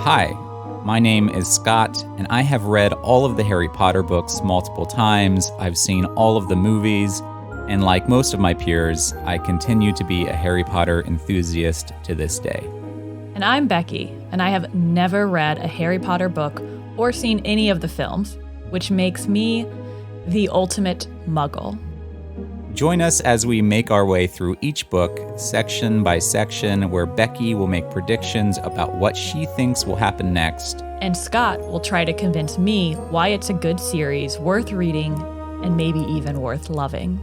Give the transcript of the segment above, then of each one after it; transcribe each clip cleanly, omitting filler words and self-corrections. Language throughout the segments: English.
Hi, my name is Scott, and I have read all of the Harry Potter books multiple times. I've seen all of the movies, and like most of my peers, I continue to be a Harry Potter enthusiast to this day. And I'm Becki, and I have never read a Harry Potter book or seen any of the films, which makes me the ultimate Muggle. Join us as we make our way through each book, section by section, where Becki will make predictions about what she thinks will happen next. And Scott will try to convince me why it's a good series, worth reading, and maybe even worth loving.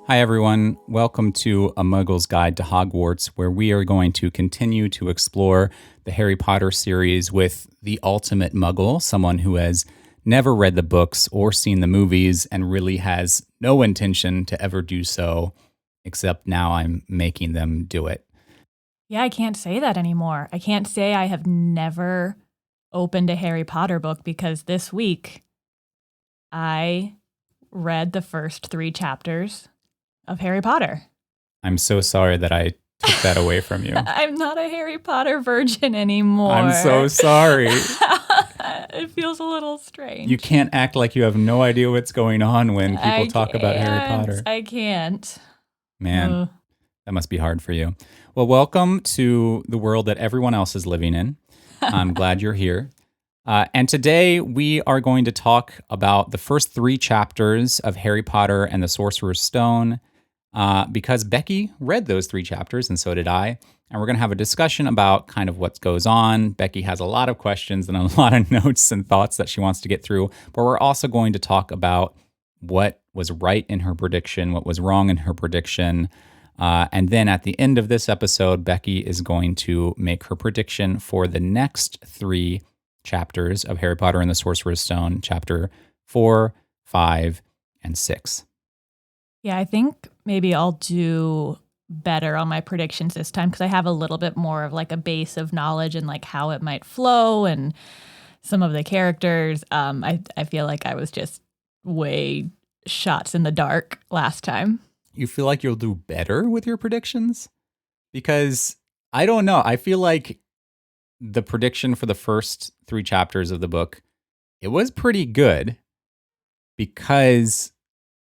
Hi everyone, welcome to A Muggle's Guide to Hogwarts, where we are going to continue to explore the Harry Potter series with the ultimate Muggle, someone who has never read the books or seen the movies and really has no intention to ever do so, except now I'm making them do it. Yeah, I can't say that anymore. I can't say I have never opened a Harry Potter book because this week I read the first 3 chapters of Harry Potter. I'm so sorry that I took that away from you. I'm not a Harry Potter virgin anymore. I'm so sorry. It feels a little strange. You can't act like you have no idea what's going on when people talk about Harry Potter. I can't. Man, that must be hard for you. Well, welcome to the world that everyone else is living in. I'm glad you're here. And today we are going to talk about the first 3 chapters of Harry Potter and the Sorcerer's Stone. Because Becki read those 3 chapters, and so did I. And we're going to have a discussion about kind of what goes on. Becki has a lot of questions and a lot of notes and thoughts that she wants to get through. But we're also going to talk about what was right in her prediction, what was wrong in her prediction. And then at the end of this episode, Becki is going to make her prediction for the next 3 chapters of Harry Potter and the Sorcerer's Stone, chapter 4, 5, and 6. Yeah, I think maybe I'll do better on my predictions this time because I have a little bit more of like a base of knowledge and like how it might flow and some of the characters. I feel like I was just way shots in the dark last time. You feel like you'll do better with your predictions? Because I don't know. I feel like the prediction for the first 3 chapters of the book, it was pretty good because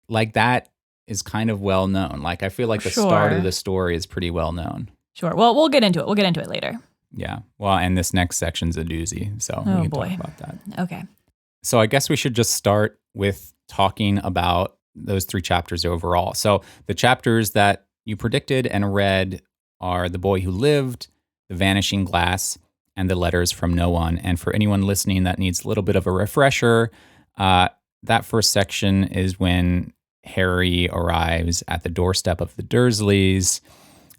like that is kind of well known. Like I feel like the start of the story is pretty well known. Sure. Well, we'll get into it. We'll get into it later. Yeah. Well, and this next section's a doozy, so we can talk about that. Okay. So I guess we should just start with talking about those 3 chapters overall. So the chapters that you predicted and read are The Boy Who Lived, The Vanishing Glass, and The Letters from No One. And for anyone listening that needs a little bit of a refresher, that first section is when Harry arrives at the doorstep of the Dursleys,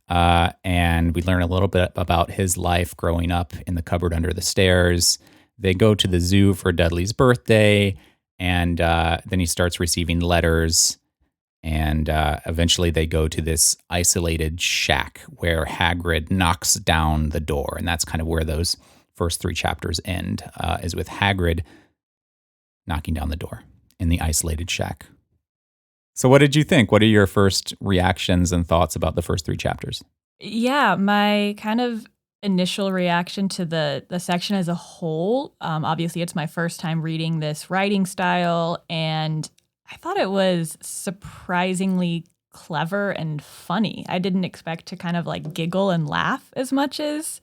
and we learn a little bit about his life growing up in the cupboard under the stairs. They go to the zoo for Dudley's birthday, and then he starts receiving letters, and eventually they go to this isolated shack where Hagrid knocks down the door, and that's kind of where those first 3 chapters end, is with Hagrid knocking down the door in the isolated shack. So what did you think? What are your first reactions and thoughts about the first 3 chapters? Yeah, my kind of initial reaction to the section as a whole, obviously it's my first time reading this writing style, and I thought it was surprisingly clever and funny. I didn't expect to kind of like giggle and laugh as much as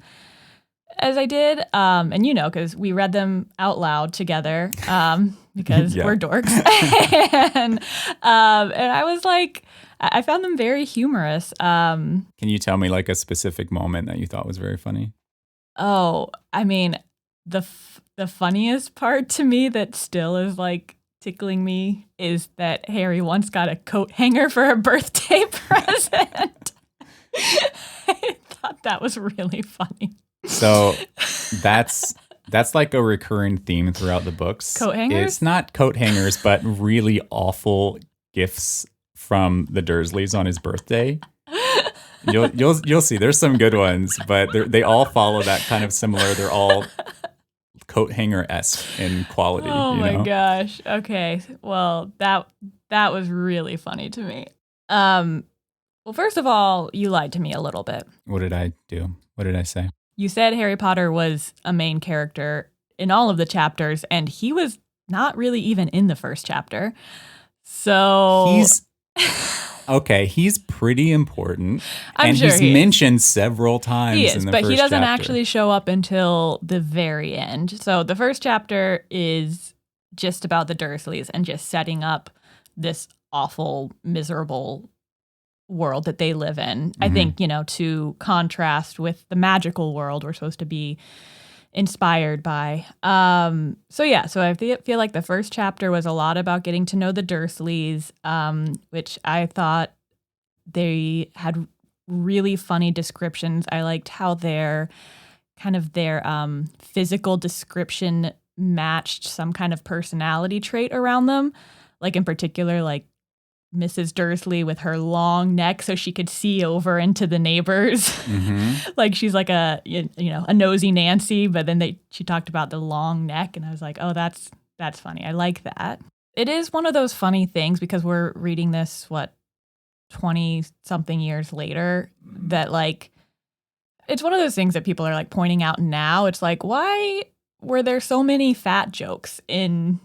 I did. And because we read them out loud together because we're dorks. and I was like, I found them very humorous. Can you tell me like a specific moment that you thought was very funny? Oh, I mean, the funniest part to me that still is like tickling me is that Harry once got a coat hanger for a birthday present. I thought that was really funny. So that's That's like a recurring theme throughout the books. Coat hangers? It's not coat hangers, but really awful gifts from the Dursleys on his birthday. You'll see. There's some good ones, but they all follow that kind of similar. They're all coat hanger-esque in quality. Oh my gosh. Okay. Well, that was really funny to me. Well, first of all, you lied to me a little bit. What did I do? What did I say? You said Harry Potter was a main character in all of the chapters, and he was not really even in the first chapter. So he's pretty important. I'm sure he's mentioned several times he is, in the but first he doesn't chapter. actually show up until the very end. So the first chapter is just about the Dursleys and just setting up this awful, miserable world that they live in. I think, to contrast with the magical world we're supposed to be inspired by. So I feel like the first chapter was a lot about getting to know the Dursleys, which I thought they had really funny descriptions. I liked how their physical description matched some kind of personality trait around them. Like in particular, like Mrs. Dursley with her long neck so she could see over into the neighbors. Mm-hmm. Like she's like a nosy Nancy, but then she talked about the long neck and I was like, oh, that's funny. I like that. It is one of those funny things because we're reading this, 20 something years later, that like, it's one of those things that people are like pointing out now. It's like, why were there so many fat jokes in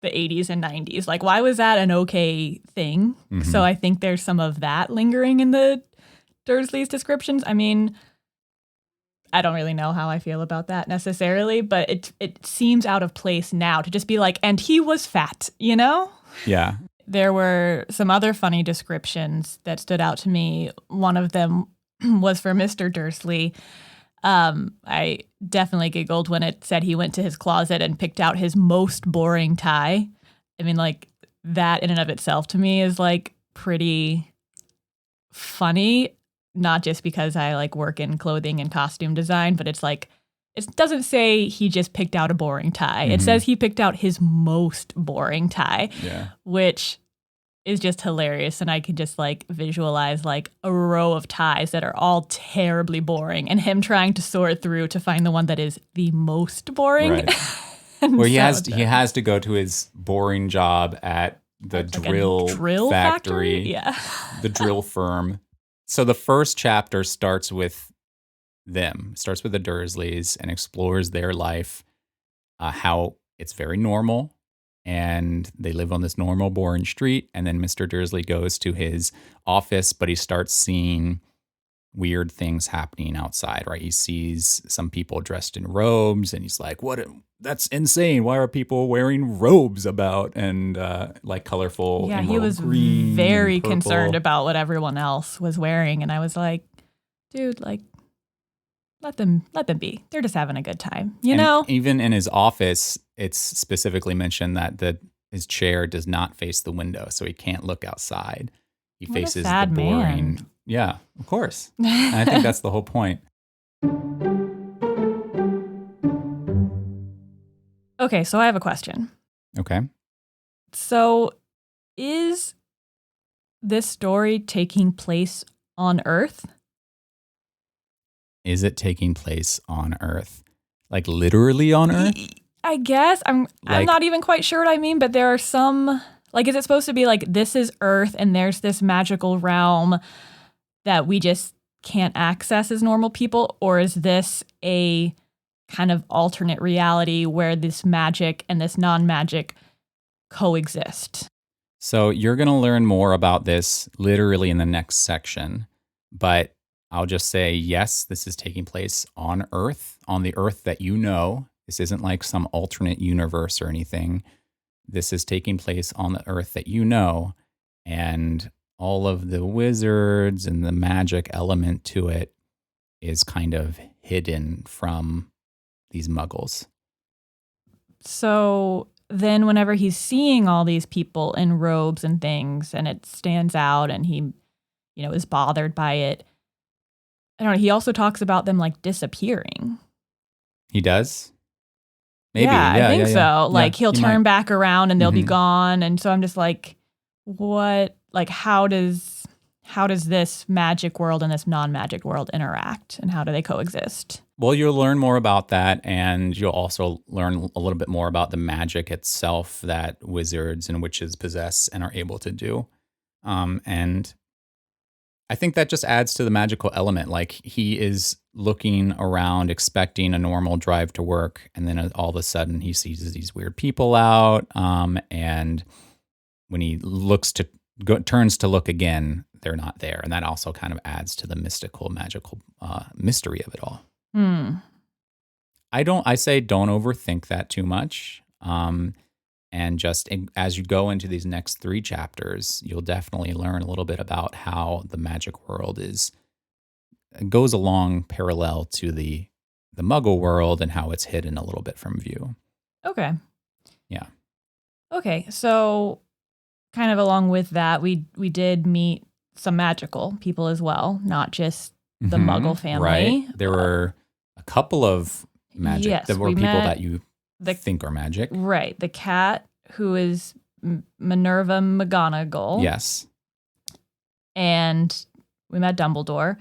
the 80s and 90s? Like, why was that an okay thing? Mm-hmm. So I think there's some of that lingering in the Dursleys descriptions. I mean, I don't really know how I feel about that necessarily, but it seems out of place now to just be like, and he was fat, Yeah. There were some other funny descriptions that stood out to me. One of them was for Mr. Dursley. I definitely giggled when it said he went to his closet and picked out his most boring tie. I mean, like, that in and of itself to me is like pretty funny, not just because I like work in clothing and costume design, but it's like, it doesn't say he just picked out a boring tie. Mm-hmm. It says he picked out his most boring tie, which is just hilarious. And I could just like visualize like a row of ties that are all terribly boring and him trying to sort through to find the one that is the most boring. Right. Well, he has to go to his boring job at the drill factory. Yeah. The drill firm. So the first chapter starts with the Dursleys and explores their life, how it's very normal. And they live on this normal, boring street. And then Mr. Dursley goes to his office, but he starts seeing weird things happening outside, right? He sees some people dressed in robes, and he's like, "What? That's insane. Why are people wearing robes about?" And like colorful. Yeah, he was green, very purple. concerned about what everyone else was wearing. And I was like, dude, like, let them be. They're just having a good time, Even in his office, it's specifically mentioned that his chair does not face the window, so he can't look outside. He faces the boring. Man. Yeah, of course. And I think that's the whole point. Okay, so I have a question. Okay. So, is this story taking place on Earth? Is it taking place on Earth? Like literally on Earth? I guess. I'm not even quite sure what I mean, but there are some, like, is it supposed to be like, this is Earth and there's this magical realm that we just can't access as normal people? Or is this a kind of alternate reality where this magic and this non-magic coexist? So you're going to learn more about this literally in the next section, but I'll just say, yes, this is taking place on Earth, on the Earth that you know. This isn't like some alternate universe or anything. This is taking place on the Earth that you know, and all of the wizards and the magic element to it is kind of hidden from these Muggles. So then whenever he's seeing all these people in robes and things, and it stands out and he, is bothered by it, I don't know, he also talks about them like disappearing. He does? Maybe. Yeah, I think so. Yeah, Like he'll he turn might. back around and they'll be Mhm. gone. And so I'm just like, what? Like, how does this magic world and this non-magic world interact, and how do they coexist? Well, you'll learn more about that, and you'll also learn a little bit more about the magic itself that wizards and witches possess and are able to do. And I think that just adds to the magical element. Like he is looking around, expecting a normal drive to work, and then all of a sudden he sees these weird people out. And when he turns to look again, they're not there, and that also kind of adds to the mystical, magical mystery of it all. Hmm. I say don't overthink that too much. And just as you go into these next 3 chapters, you'll definitely learn a little bit about how the magic world goes along parallel to the Muggle world and how it's hidden a little bit from view. Okay. Yeah. Okay. So kind of along with that, we did meet some magical people as well, not just the Muggle family. Right. There were a couple of magic. Yes, there were we people met that you think are magic. Right. The cat who is Minerva McGonagall. Yes. And we met Dumbledore.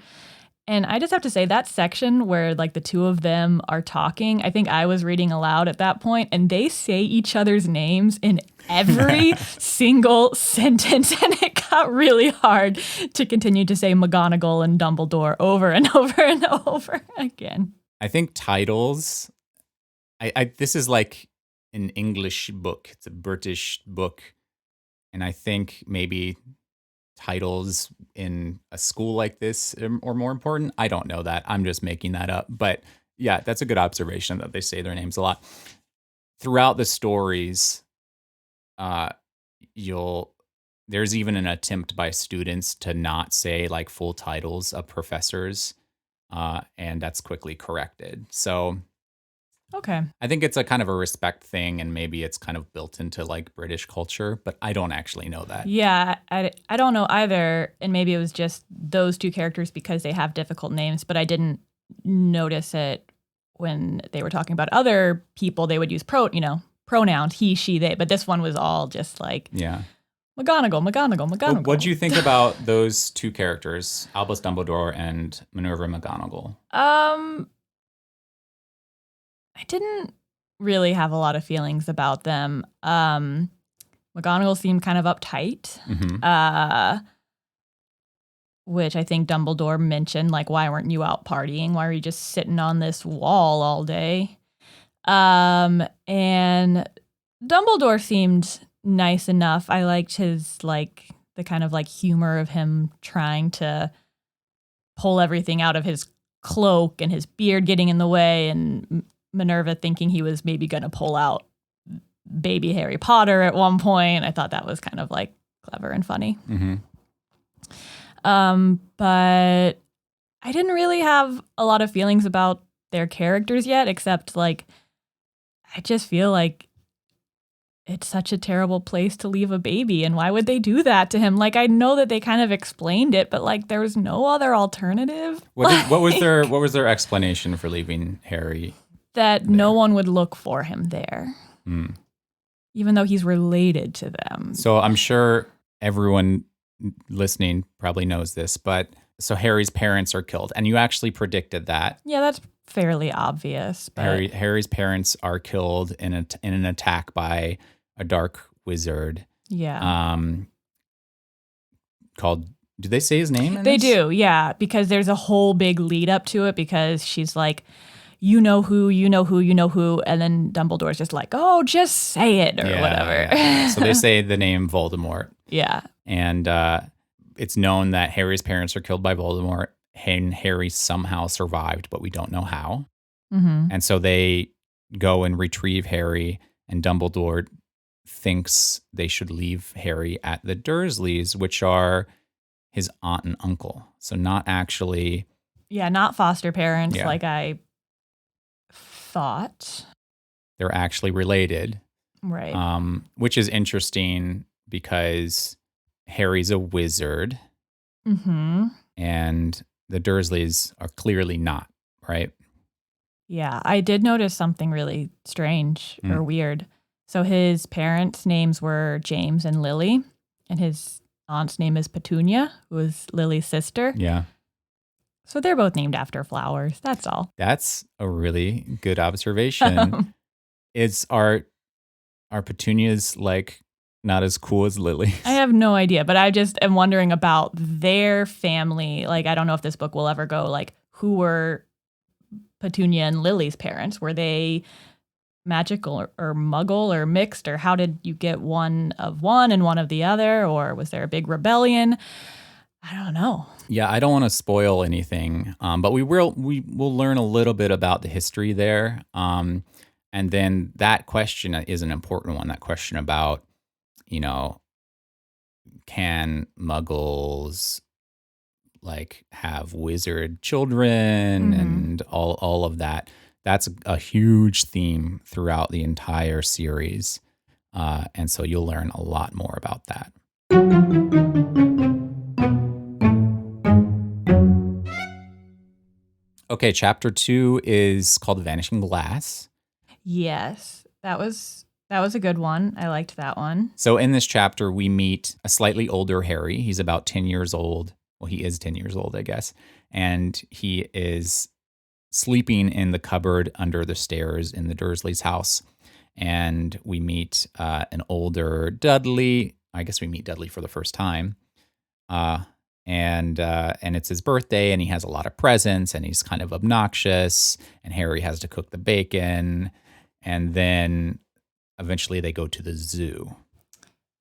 And I just have to say that section where like the two of them are talking, I think I was reading aloud at that point, and they say each other's names in every single sentence. And it got really hard to continue to say McGonagall and Dumbledore over and over and over again. I think titles, this is like an English book. It's a British book. And I think maybe titles in a school like this are more important. I don't know that. I'm just making that up. But yeah, that's a good observation that they say their names a lot. Throughout the stories, there's even an attempt by students to not say like full titles of professors, and that's quickly corrected. So Okay. I think it's a kind of a respect thing, and maybe it's kind of built into like British culture, but I don't actually know that. Yeah, I don't know either. And maybe it was just those two characters because they have difficult names, but I didn't notice it when they were talking about other people. They would use pronouns, he, she, they, but this one was all just like McGonagall. What do you think about those two characters, Albus Dumbledore and Minerva McGonagall? I didn't really have a lot of feelings about them. McGonagall seemed kind of uptight, which I think Dumbledore mentioned, like, why weren't you out partying? Why were you just sitting on this wall all day? And Dumbledore seemed nice enough. I liked his, like, the kind of, like, humor of him trying to pull everything out of his cloak and his beard getting in the way, and Minerva thinking he was maybe going to pull out baby Harry Potter at one point. I thought that was kind of like clever and funny. But I didn't really have a lot of feelings about their characters yet, except like, I just feel like it's such a terrible place to leave a baby. And why would they do that to him? Like, I know that they kind of explained it, but like there was no other alternative. What was their explanation for leaving Harry? That no one would look for him there, even though he's related to them. So I'm sure everyone listening probably knows this, but so Harry's parents are killed, and you actually predicted that. Yeah, that's fairly obvious. But Harry's parents are killed in an attack by a dark wizard. Yeah. Called. Do they say his name? They do, yeah, because there's a whole big lead up to it because she's like, you know who, and then Dumbledore's just like, oh, just say it or whatever. Yeah. So they say the name Voldemort. Yeah. And it's known that Harry's parents are killed by Voldemort, and Harry somehow survived, but we don't know how. And so they go and retrieve Harry, and Dumbledore thinks they should leave Harry at the Dursleys, which are his aunt and uncle. So not actually... Yeah, not foster parents like I thought. They're actually related. Right. Which is interesting because Harry's a wizard. And the Dursleys are clearly not, right? Yeah, I did notice something really strange or weird. So his parents' names were James and Lily, and his aunt's name is Petunia, who is Lily's sister. Yeah. So they're both named after flowers. That's all. That's a really good observation. Is are petunias like not as cool as lilies? I have no idea, but I just am wondering about their family. Like, I don't know if this book will ever go, like, who were Petunia and Lily's parents? Were they magical or muggle or mixed? Or how did you get one of one and one of the other? Or was there a big rebellion? I don't know. Yeah, I don't want to spoil anything, but we will learn a little bit about the history there. And then that question is an important one, that question about, can muggles like have wizard children and all of that. That's a huge theme throughout the entire series. And so you'll learn a lot more about that. Okay, chapter 2 is called The Vanishing Glass. Yes, that was a good one. I liked that one. So in this chapter, we meet a slightly older Harry. He's about 10 years old. Well, he is 10 years old, I guess. And he is sleeping in the cupboard under the stairs in the Dursleys' house. And we meet an older Dudley. I guess we meet Dudley for the first time. And it's his birthday, and he has a lot of presents, and he's kind of obnoxious, and Harry has to cook the bacon. And then eventually they go to the zoo.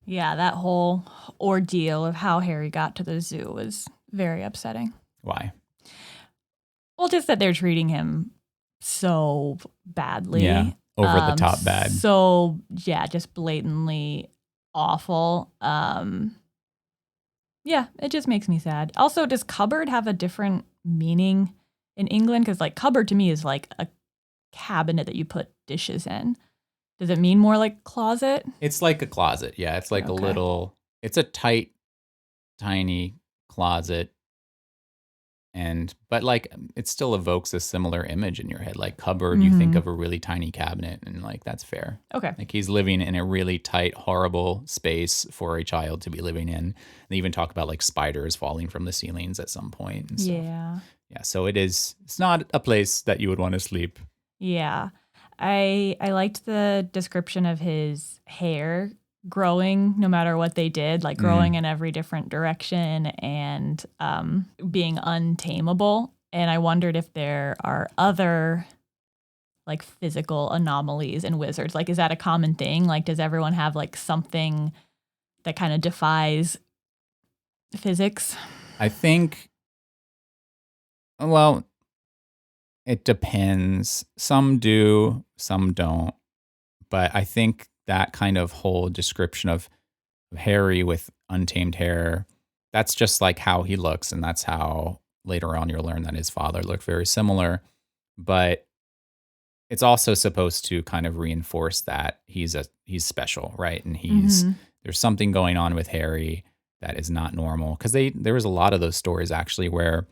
Yeah, that whole ordeal of how Harry got to the zoo was very upsetting. Why? Well, just that they're treating him so badly. Yeah, over the top bad. So, yeah, just blatantly awful. Yeah, it just makes me sad. Also, does cupboard have a different meaning in England? Because, like, cupboard to me is like a cabinet that you put dishes in. Does it mean more like closet? It's like a closet. Yeah, it's like it's a tight, tiny closet. But like it still evokes a similar image in your head. Like cupboard, you think of a really tiny cabinet, and like that's fair. Okay. Like he's living in a really tight, horrible space for a child to be living in. They even talk about like spiders falling from the ceilings at some point. And stuff. Yeah. Yeah. So it's not a place that you would want to sleep. Yeah. I liked the description of his hair growing no matter what they did, like growing in every different direction and being untamable. And I wondered if there are other like physical anomalies in wizards. Like, is that a common thing? Like, does everyone have like something that kind of defies physics? I think, well, it depends. Some do, some don't. But I think that kind of whole description of Harry with untamed hair, that's just like how he looks. And that's how later on you'll learn that his father looked very similar. But it's also supposed to kind of reinforce that he's special, right? And there's something going on with Harry that is not normal. Because there was a lot of those stories actually where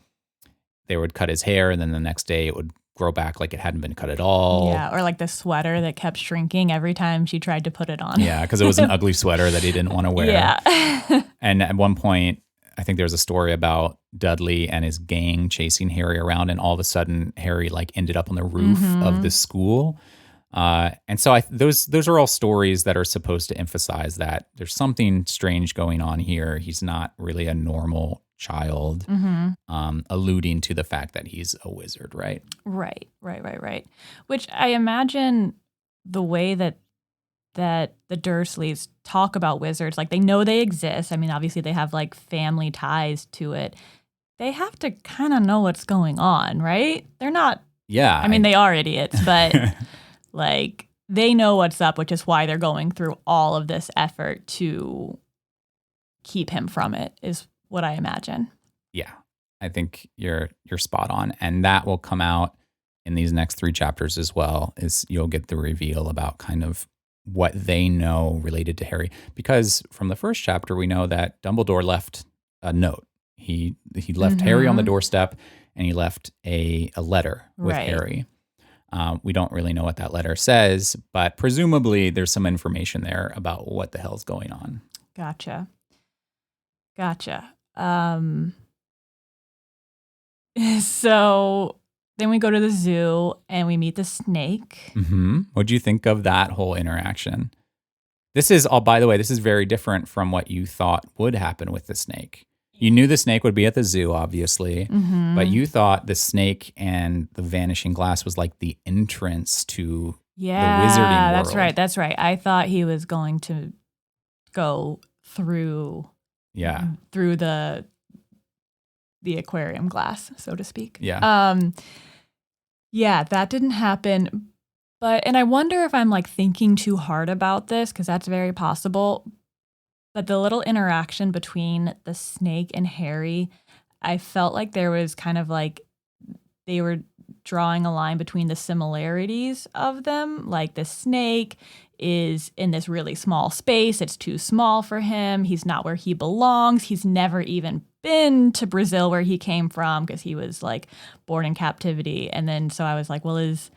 they would cut his hair and then the next day it would grow back like it hadn't been cut at all. Yeah, or like the sweater that kept shrinking every time she tried to put it on. Yeah, because it was an ugly sweater that he didn't want to wear. Yeah. And at one point, I think there was a story about Dudley and his gang chasing Harry around, and all of a sudden Harry like ended up on the roof of the school. And so those are all stories that are supposed to emphasize that there's something strange going on here. He's not really a normal child, alluding to the fact that he's a wizard, right? Right. Which I imagine the way that the Dursleys talk about wizards, like they know they exist. I mean, obviously they have like family ties to it. They have to kind of know what's going on, right? They're not. Yeah. I mean, they are idiots, but like they know what's up, which is why they're going through all of this effort to keep him from it, is what I imagine. Yeah, I think you're spot on. And that will come out in these next 3 chapters as well, is you'll get the reveal about kind of what they know related to Harry. Because from the first chapter, we know that Dumbledore left a note. He left Harry on the doorstep, and he left a letter with Harry. We don't really know what that letter says, but presumably there's some information there about what the hell's going on. Gotcha. So then we go to the zoo and we meet the snake. What do you think of that whole interaction? This is, by the way, this is very different from what you thought would happen with the snake. You knew the snake would be at the zoo, obviously, but you thought the snake and the vanishing glass was like the entrance to the wizarding world. That's right. I thought he was going to go through the aquarium glass, so to speak. Yeah, that didn't happen. And I wonder if I'm like thinking too hard about this, because that's very possible. But the little interaction between the snake and Harry, I felt like there was kind of like they were drawing a line between the similarities of them. Like the snake is in this really small space. It's too small for him. He's not where he belongs. He's never even been to Brazil, where he came from, because he was like born in captivity. And then so I was like, well, is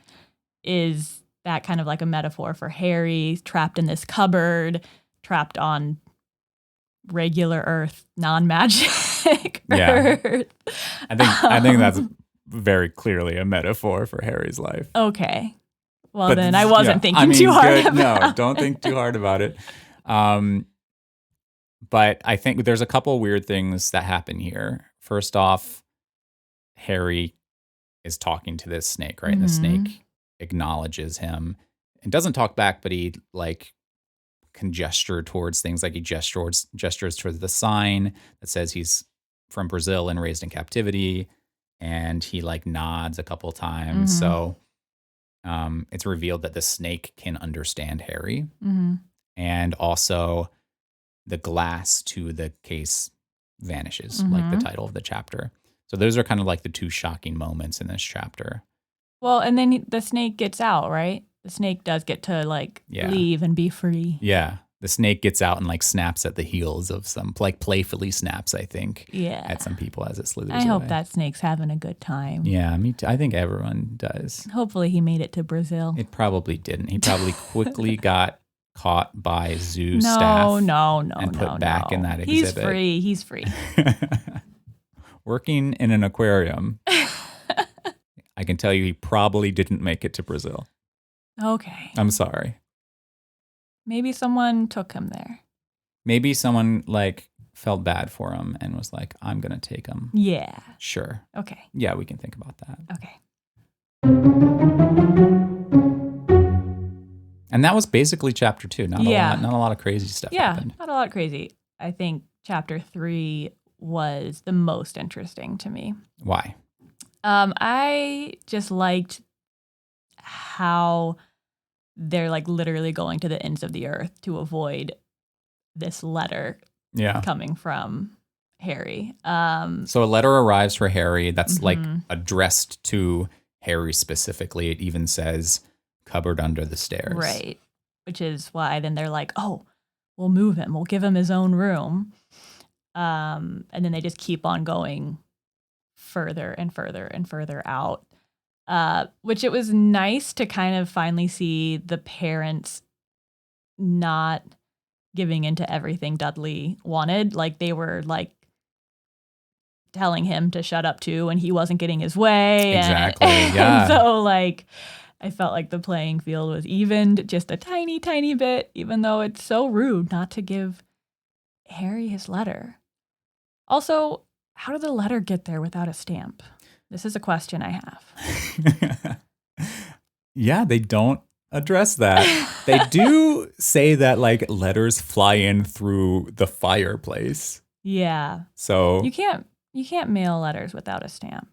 that kind of like a metaphor for Harry trapped in this cupboard, trapped on regular Earth, non-magic Earth? I think that's very clearly a metaphor for Harry's life. Okay. Well, but then I wasn't thinking too hard about it. No, don't think too hard about it. But I think there's a couple weird things that happen here. First off, Harry is talking to this snake, right? And the snake acknowledges him and doesn't talk back, but he like can gesture towards things. Like he gestures towards the sign that says he's from Brazil and raised in captivity, and he like nods a couple times. So it's revealed that the snake can understand Harry, and also the glass to the case vanishes, like the title of the chapter. So those are kind of like the two shocking moments in this chapter. Well, and then the snake gets out, right? The snake does get to like leave and be free. Yeah. The snake gets out and like snaps at the heels of like playfully snaps, I think, at some people as it slithers away. I hope that snake's having a good time. Yeah, me too. I think everyone does. Hopefully he made it to Brazil. It probably didn't. He probably quickly got caught by zoo staff. And put back in that exhibit. He's free. Working in an aquarium, I can tell you he probably didn't make it to Brazil. Okay. I'm sorry. Maybe someone took him there. Maybe someone like felt bad for him and was like, I'm going to take him. Yeah. Sure. Okay. Yeah, we can think about that. Okay. And that was basically chapter 2. Not a lot of crazy stuff happened. Not a lot crazy. I think chapter 3 was the most interesting to me. Why? I just liked how they're like literally going to the ends of the earth to avoid this letter coming from Harry. So a letter arrives for Harry that's like addressed to Harry specifically. It even says cupboard under the stairs. Right. Which is why then they're like, oh, we'll move him. We'll give him his own room. And then they just keep on going further and further and further out. Which it was nice to kind of finally see the parents not giving into everything Dudley wanted. Like they were like telling him to shut up too, and he wasn't getting his way. Exactly. And so like I felt like the playing field was evened just a tiny, tiny bit, even though it's so rude not to give Harry his letter. Also, how did the letter get there without a stamp? This is a question I have. Yeah, they don't address that. They do say that like letters fly in through the fireplace. Yeah. So you can't mail letters without a stamp.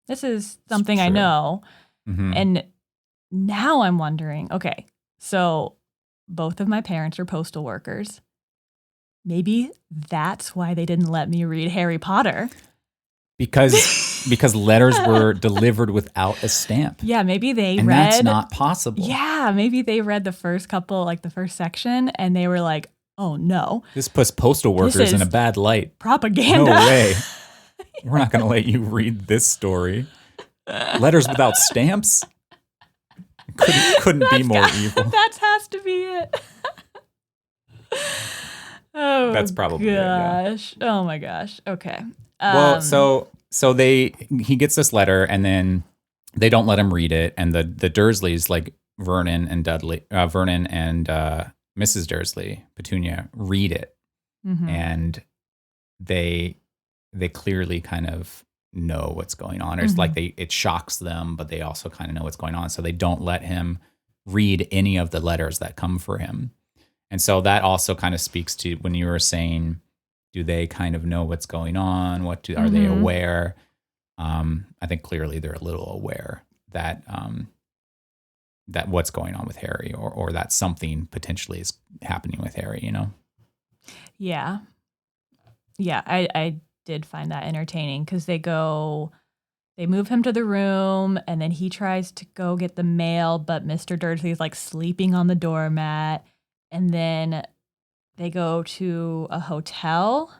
This is something I know. And now I'm wondering, okay, so both of my parents are postal workers. Maybe that's why they didn't let me read Harry Potter. Because letters were delivered without a stamp. Yeah, maybe they and read. And that's not possible. Yeah, maybe they read the first couple, like the first section, and they were like, oh no. This puts postal workers in a bad light. Propaganda. No way. We're not going to let you read this story. Letters without stamps? couldn't be more evil. That has to be it. Oh, That's probably it, yeah. gosh. Oh my gosh. Okay. Well, so he gets this letter, and then they don't let him read it, and the Dursleys, like Vernon and Mrs. Dursley, Petunia, read it, and they clearly kind of know what's going on. It's like it shocks them, but they also kind of know what's going on, so they don't let him read any of the letters that come for him. And so that also kind of speaks to when you were saying, do they kind of know what's going on? Are they aware? I think clearly they're a little aware that that what's going on with Harry, or that something potentially is happening with Harry, you know? Yeah. Yeah, I did find that entertaining because they move him to the room, and then he tries to go get the mail, but Mr. Dursley is like sleeping on the doormat. And then they go to a hotel,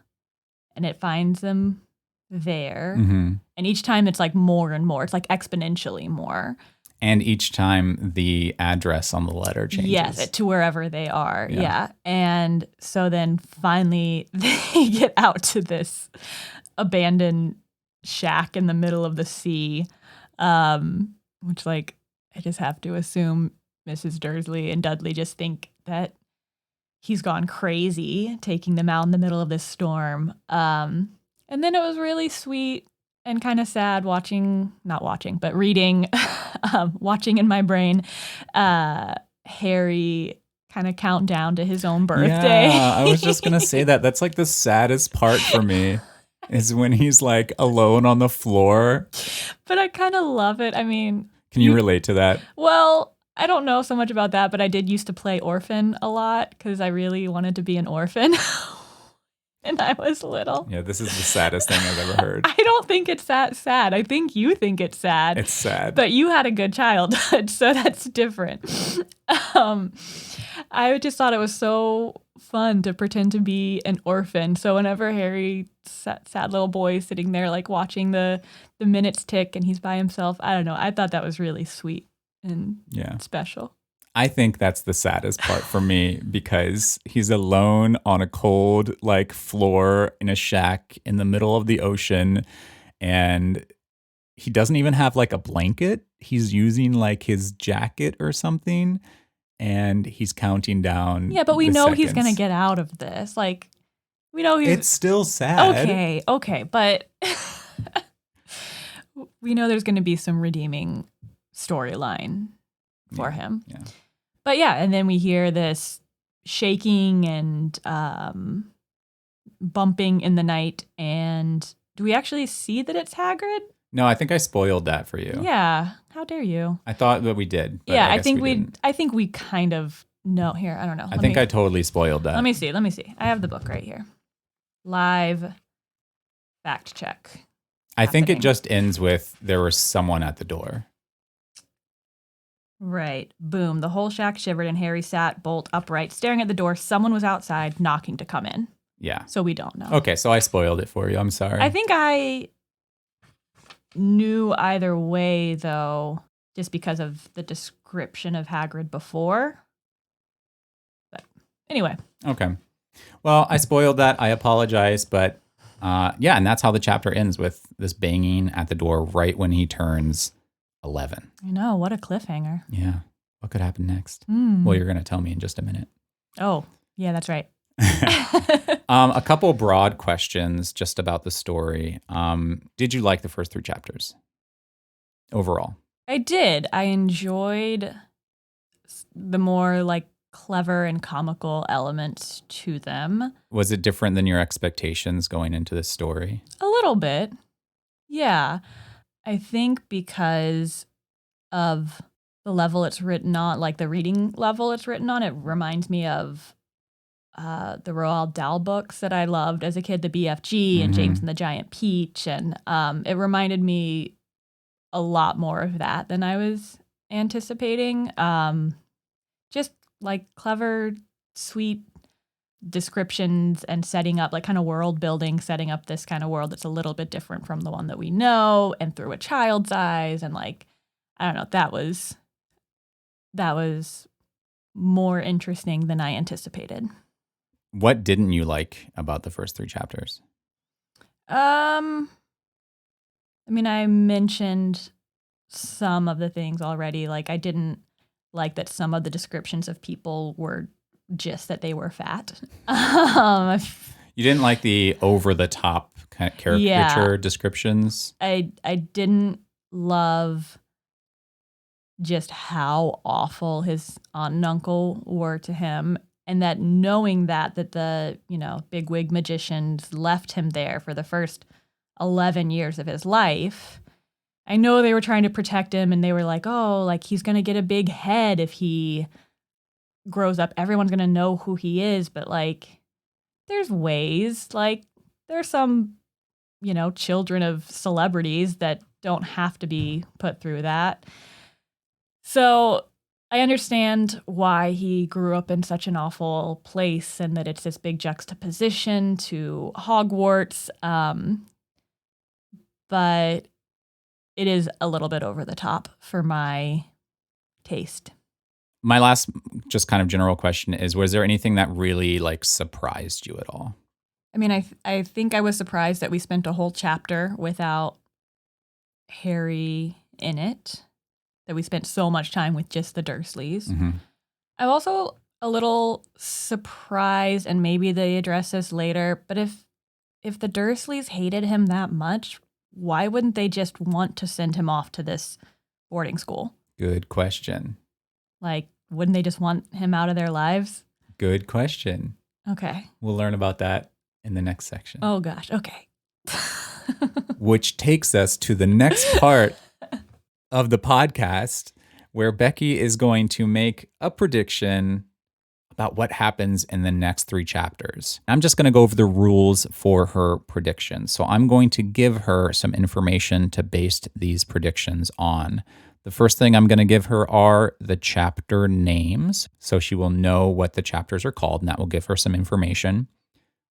and it finds them there. And each time it's like more and more. It's like exponentially more. And each time the address on the letter changes. Yes, to wherever they are. Yeah. And so then finally they get out to this abandoned shack in the middle of the sea, which, like, I just have to assume Mrs. Dursley and Dudley just think that he's gone crazy taking them out in the middle of this storm. And then it was really sweet and kind of sad watching watching in my brain Harry kind of count down to his own birthday. Yeah, I was just going to say that. That's like the saddest part for me is when he's like alone on the floor. But I kind of love it. I mean, can you relate to that? Well, I don't know so much about that, but I did used to play orphan a lot because I really wanted to be an orphan when I was little. Yeah, this is the saddest thing I've ever heard. I don't think it's that sad. I think you think it's sad. It's sad. But you had a good childhood, so that's different. I just thought it was so fun to pretend to be an orphan. So whenever Harry, sad little boy, is sitting there like watching the minutes tick and he's by himself, I don't know. I thought that was really sweet and special. I think that's the saddest part for me because he's alone on a cold like floor in a shack in the middle of the ocean, and he doesn't even have like a blanket. He's using like his jacket or something, and he's counting down. Yeah, but we know seconds. He's going to get out of this. Like, we know it's still sad. Okay, but we know there's going to be some redeeming storyline for him. Yeah. But yeah, and then we hear this shaking and bumping in the night, and do we actually see that it's Hagrid? No, I think I spoiled that for you. Yeah, how dare you? I thought that we did. But yeah, I think we kind of know here. I don't know. I think I totally spoiled that. Let me see. I have the book right here. Live fact check. I think it just ends with there was someone at the door. Right. Boom. The whole shack shivered and Harry sat bolt upright, staring at the door. Someone was outside knocking to come in. Yeah. So we don't know. Okay, so I spoiled it for you. I'm sorry. I think I knew either way, though, just because of the description of Hagrid before. But anyway. Okay. Well, I spoiled that. I apologize. But yeah, and that's how the chapter ends, with this banging at the door right when he turns 11. I know. What a cliffhanger. Yeah. What could happen next? Well, you're going to tell me in just a minute. Oh, yeah, that's right. A couple broad questions just about the story. Did you like the first 3 chapters overall? I did. I enjoyed the more like clever and comical elements to them. Was it different than your expectations going into this story? A little bit. Yeah. I think because of the level it's written on, like the reading level it's written on, it reminds me of the Roald Dahl books that I loved as a kid, the BFG and James and the Giant Peach. And it reminded me a lot more of that than I was anticipating. Just like clever, sweet descriptions and setting up, like kind of world building, setting up this kind of world that's a little bit different from the one that we know and through a child's eyes. And like, I don't know, that was that was more interesting than I anticipated. What didn't you like about the first 3 chapters? I mean, I mentioned some of the things already. Like, I didn't like that some of the descriptions of people were just that they were fat. You didn't like the over-the-top kind of caricature descriptions? I didn't love just how awful his aunt and uncle were to him, and that knowing that the, bigwig magicians left him there for the first 11 years of his life. I know they were trying to protect him, and they were like, oh, like he's going to get a big head if he grows up. Everyone's going to know who he is, but like there's ways, like there's some, children of celebrities that don't have to be put through that. So I understand why he grew up in such an awful place and that it's this big juxtaposition to Hogwarts. But it is a little bit over the top for my taste. My last just kind of general question is, was there anything that really like surprised you at all? I mean, I think I was surprised that we spent a whole chapter without Harry in it, that we spent so much time with just the Dursleys. Mm-hmm. I'm also a little surprised, and maybe they address this later, but if the Dursleys hated him that much, why wouldn't they just want to send him off to this boarding school? Good question. Like, wouldn't they just want him out of their lives? Good question. Okay. We'll learn about that in the next section. Oh, gosh. Okay. Which takes us to the next part of the podcast, where Becki is going to make a prediction about what happens in the next 3 chapters. I'm just going to go over the rules for her prediction. So I'm going to give her some information to base these predictions on. The first thing I'm going to give her are the chapter names, so she will know what the chapters are called, and that will give her some information.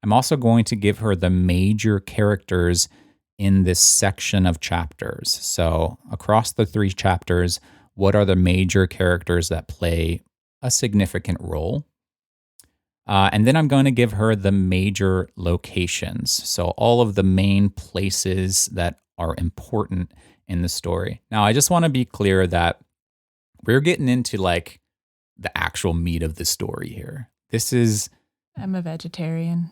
I'm also going to give her the major characters in this section of chapters. So across the 3 chapters, what are the major characters that play a significant role? And then I'm going to give her the major locations. So all of the main places that are important in the story. Now, I just want to be clear that we're getting into like the actual meat of the story here. This is... I'm a vegetarian.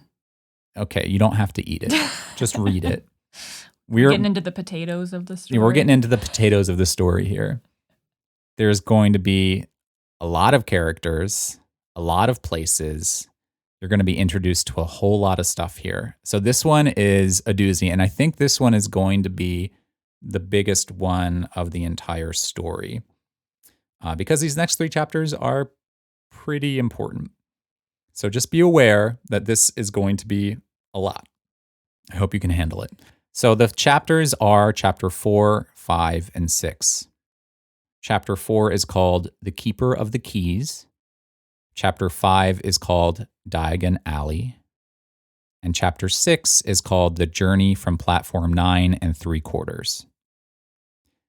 Okay, you don't have to eat it. Just read it. We're getting into the potatoes of the story. We're getting into the potatoes of the story here. There's going to be a lot of characters, a lot of places. You're going to be introduced to a whole lot of stuff here. So this one is a doozy, and I think this one is going to be the biggest one of the entire story because these next 3 chapters are pretty important. So just be aware that this is going to be a lot. I hope you can handle it. So the chapters are chapter 4, 5, and 6. Chapter 4 is called The Keeper of the Keys. Chapter 5 is called Diagon Alley. And chapter 6 is called The Journey from Platform 9 and 3/4.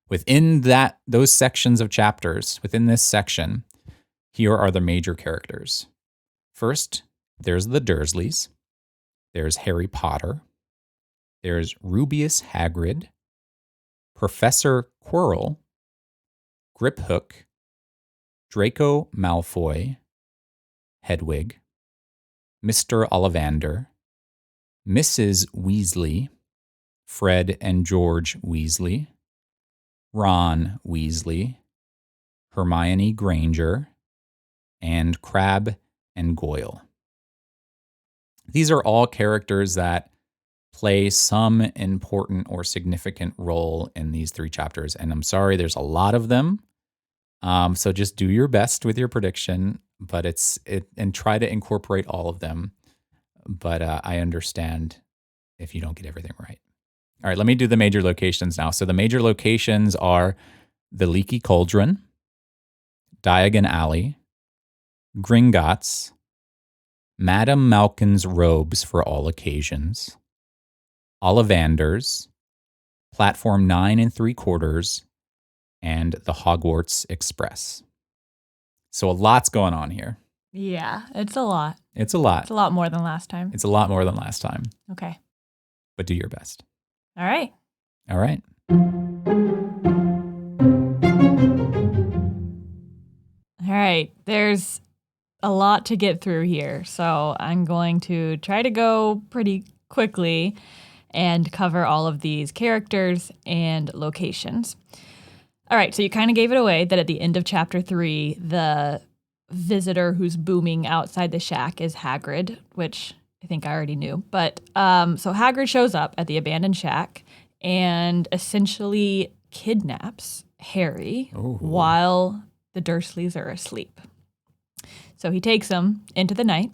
Within those sections of chapters, within this section, here are the major characters. First, there's the Dursleys. There's Harry Potter. There's Rubeus Hagrid, Professor Quirrell, Griphook, Draco Malfoy, Hedwig, Mr. Ollivander, Mrs. Weasley, Fred and George Weasley, Ron Weasley, Hermione Granger, and Crabbe and Goyle. These are all characters that play some important or significant role in these 3 chapters. And I'm sorry, there's a lot of them. So just do your best with your prediction, but and try to incorporate all of them. But I understand if you don't get everything right. All right, let me do the major locations now. So the major locations are the Leaky Cauldron, Diagon Alley, Gringotts, Madame Malkin's Robes for All Occasions, Ollivanders, Platform 9 and 3/4, and the Hogwarts Express. So a lot's going on here. Yeah, it's a lot. It's a lot. It's a lot more than last time. It's a lot more than last time. Okay. But do your best. All right. All right. All right. There's a lot to get through here, so I'm going to try to go pretty quickly and cover all of these characters and locations. All right, so you kind of gave it away that at the end of chapter 3, the visitor who's booming outside the shack is Hagrid, which I think I already knew. But so Hagrid shows up at the abandoned shack and essentially kidnaps Harry while the Dursleys are asleep. So he takes him into the night,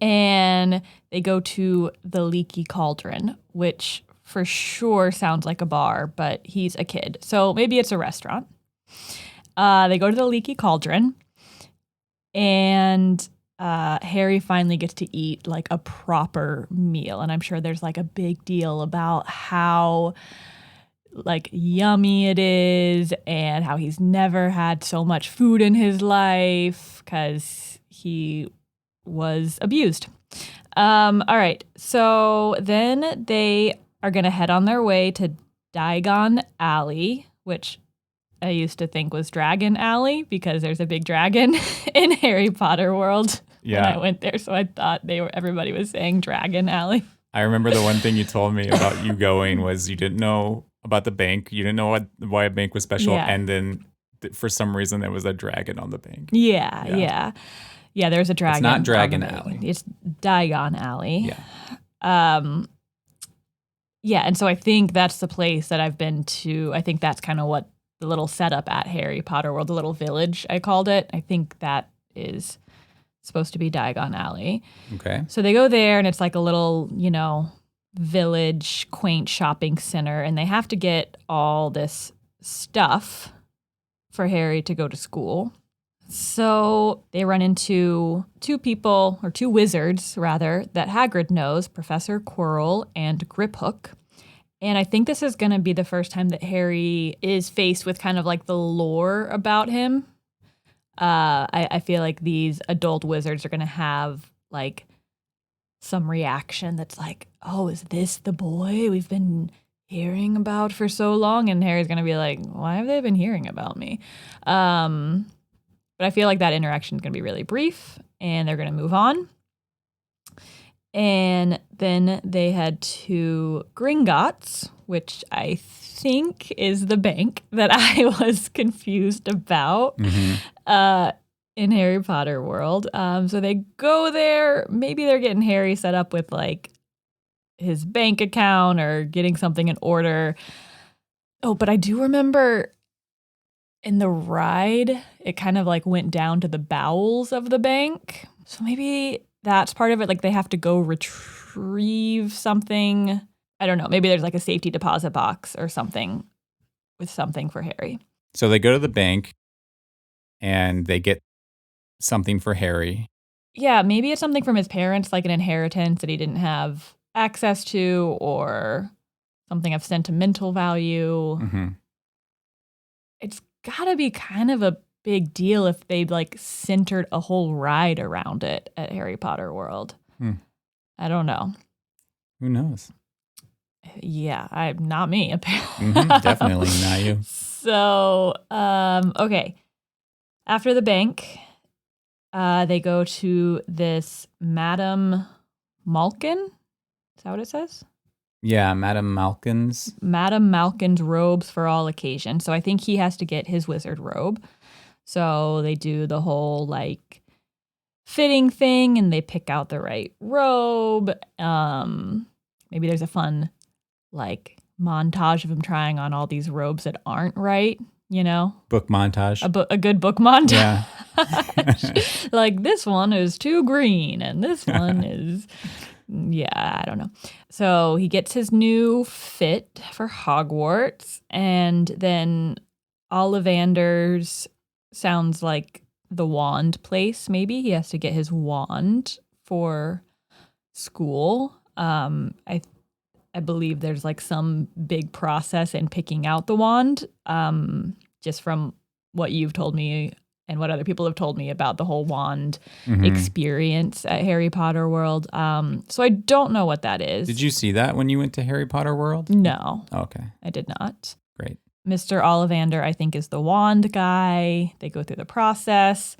and they go to the Leaky Cauldron, which for sure sounds like a bar, but he's a kid. So maybe it's a restaurant. They go to the Leaky Cauldron, and Harry finally gets to eat like a proper meal. And I'm sure there's like a big deal about how like yummy it is and how he's never had so much food in his life because he was abused. All right. So then they are going to head on their way to Diagon Alley, which I used to think was Dragon Alley because there's a big dragon in Harry Potter world when I went there. So I thought everybody was saying Dragon Alley. I remember the one thing you told me about you going was you didn't know about the bank. You didn't know why a bank was special. Yeah. And then for some reason there was a dragon on the bank. Yeah, there's a dragon. It's not Dragon Alley. It's Diagon Alley. Yeah. Yeah, and so I think that's the place that I've been to. I think that's kind of what the little setup at Harry Potter World, the little village, I called it. I think that is supposed to be Diagon Alley. Okay. So they go there, and it's like a little, village, quaint shopping center, and they have to get all this stuff for Harry to go to school. So they run into two wizards, rather, that Hagrid knows, Professor Quirrell and Griphook. And I think this is going to be the first time that Harry is faced with kind of like the lore about him. I feel like these adult wizards are going to have like some reaction that's like, oh, is this the boy we've been hearing about for so long? And Harry's going to be like, why have they been hearing about me? But I feel like that interaction is going to be really brief, and they're going to move on. And then they head to Gringotts, which I think is the bank that I was confused about in Harry Potter world. So they go there. Maybe they're getting Harry set up with like his bank account or getting something in order. Oh, but I do remember in the ride, it kind of like went down to the bowels of the bank. So maybe that's part of it. Like they have to go retrieve something. I don't know. Maybe there's like a safety deposit box or something with something for Harry. So they go to the bank and they get something for Harry. Yeah, maybe it's something from his parents, like an inheritance that he didn't have access to, or something of sentimental value. Mm-hmm. It's gotta be kind of a big deal if they like centered a whole ride around it at Harry Potter World. I don't know. Who knows? Yeah, not me, apparently. Definitely not you. So, okay. After the bank, they go to this Madame Malkin. Is that what it says? Yeah, Madame Malkin's. Madame Malkin's robes for all occasions. So I think he has to get his wizard robe. So they do the whole like fitting thing and they pick out the right robe. Maybe there's a fun like montage of him trying on all these robes that aren't right, Book montage. A good book montage. Yeah. Like this one is too green and this one is... Yeah, I don't know. So he gets his new fit for Hogwarts, and then Ollivander's sounds like the wand place, maybe. He has to get his wand for school. I believe there's like some big process in picking out the wand, just from what you've told me and what other people have told me about the whole wand Mm-hmm. experience at Harry Potter World. So I don't know what that is. Did you see that when you went to Harry Potter World? No, Okay, I did not. great. Mr. Ollivander, I think, is the wand guy. They go through the process.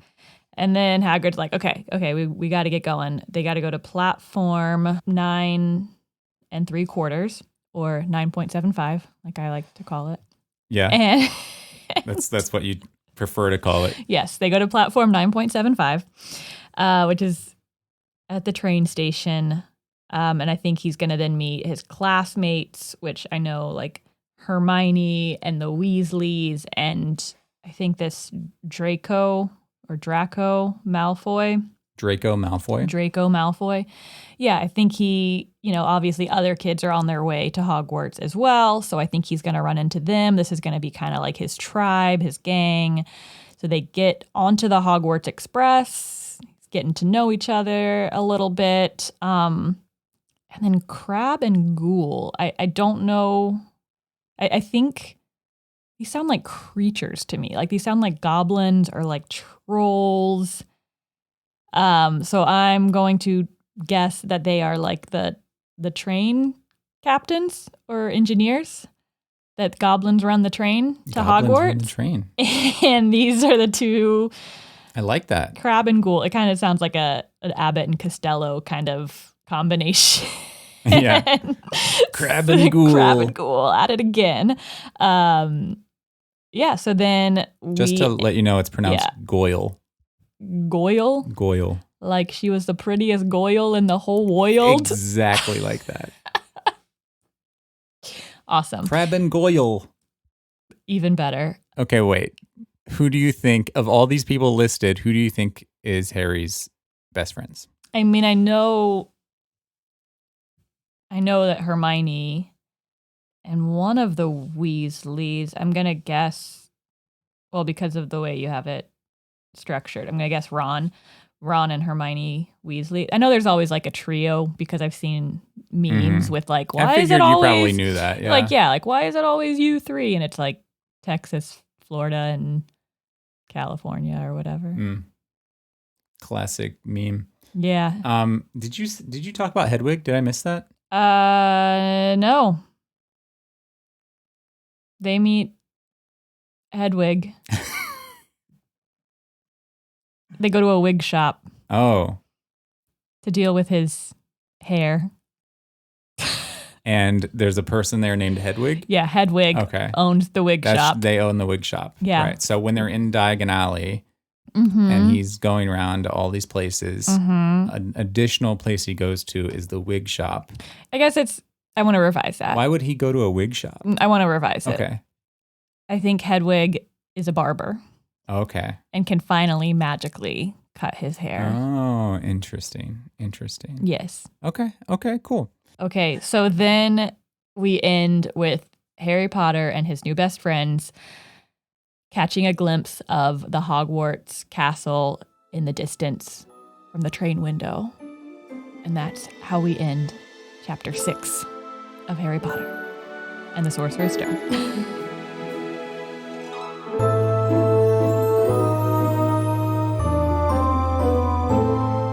And then Hagrid's like, okay, we got to get going. They got to go to platform 9 3/4 or 9.75, like I like to call it. Yeah, And that's what you prefer to call it. yes, they go to platform 9.75, which is at the train station. And I think he's going to then meet his classmates, which I know, like Hermione and the Weasleys, and I think this Draco Malfoy. Draco Malfoy. Yeah, I think obviously other kids are on their way to Hogwarts as well. So I think he's going to run into them. This is going to be kind of like his tribe, his gang. So they get onto the Hogwarts Express, getting to know each other a little bit. And then Crab and Ghoul. I don't know. I think these sound like creatures to me. Like these sound like goblins or like trolls. So I'm going to guess that they are like the train captains or engineers, that goblins run the train to Goblins Hogwarts. run the train. And these are the two, I like that. Crab and Ghoul. It kind of sounds like an Abbott and Costello kind of combination. Yeah. Crab and Ghoul. Crab and Ghoul at it again. Yeah, so then Just to let you know, it's pronounced Goyle. Goyle. Like she was the prettiest Goyle in the whole world. Exactly like that. Awesome. Crab and Goyle. Even better. Okay, wait. Who do you think, of all these people listed, who do you think is Harry's best friends? I mean, I know that Hermione and one of the Weasleys, I'm going to guess, well, because of the way you have it structured, I'm going to guess Ron and Hermione Weasley. I know there's always like a trio because I've seen memes with like, why is it always... you probably knew that, yeah. Like, why is it always you three? And it's like Texas, Florida, and California or whatever. Classic meme. Yeah. Did you talk about Hedwig? Did I miss that? No. They meet Hedwig. They go to a wig shop. Oh. To deal with his hair. And there's a person there named Hedwig? Yeah, Hedwig owns the wig shop. They own the wig shop. Yeah. Right. So when they're in Diagon Alley and he's going around to all these places, an additional place he goes to is the wig shop. I guess I want to revise that. Why would he go to a wig shop? I want to revise it. Okay. I think Hedwig is a barber. Okay. And can finally magically cut his hair. Oh, interesting. Yes. Okay, cool. Okay, so then we end with Harry Potter and his new best friends catching a glimpse of the Hogwarts castle in the distance from the train window. And that's how we end chapter 6 of Harry Potter and the Sorcerer's Stone.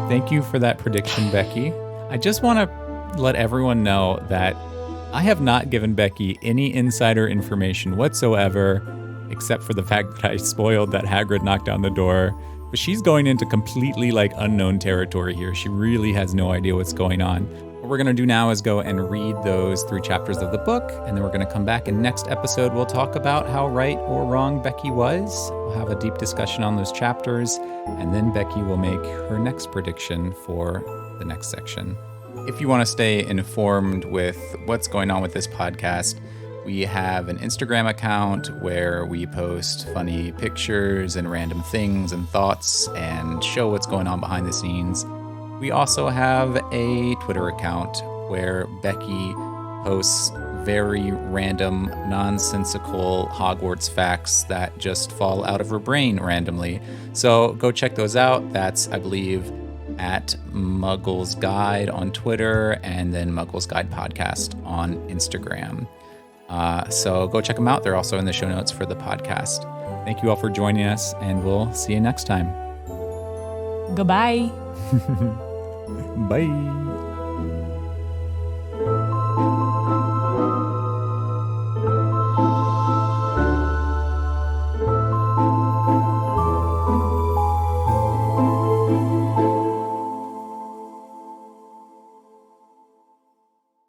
Thank you for that prediction, Becki. I just want to let everyone know that I have not given Becki any insider information whatsoever, except for the fact that I spoiled that Hagrid knocked down the door. But she's going into completely unknown territory here. She really has no idea what's going on. What we're going to do now is go and read those 3 chapters of the book, and then we're going to come back in next episode. We'll talk about how right or wrong Becki was. We'll have a deep discussion on those chapters, and then Becki will make her next prediction for the next section. If you want to stay informed with what's going on with this podcast, we have an Instagram account where we post funny pictures and random things and thoughts and show what's going on behind the scenes. We also have a Twitter account where Becki posts very random, nonsensical Hogwarts facts that just fall out of her brain randomly. So go check those out. That's, I believe, at Muggles Guide on Twitter and then Muggles Guide Podcast on Instagram. So go check them out. They're also in the show notes for the podcast. Thank you all for joining us, and we'll see you next time. Goodbye. Bye.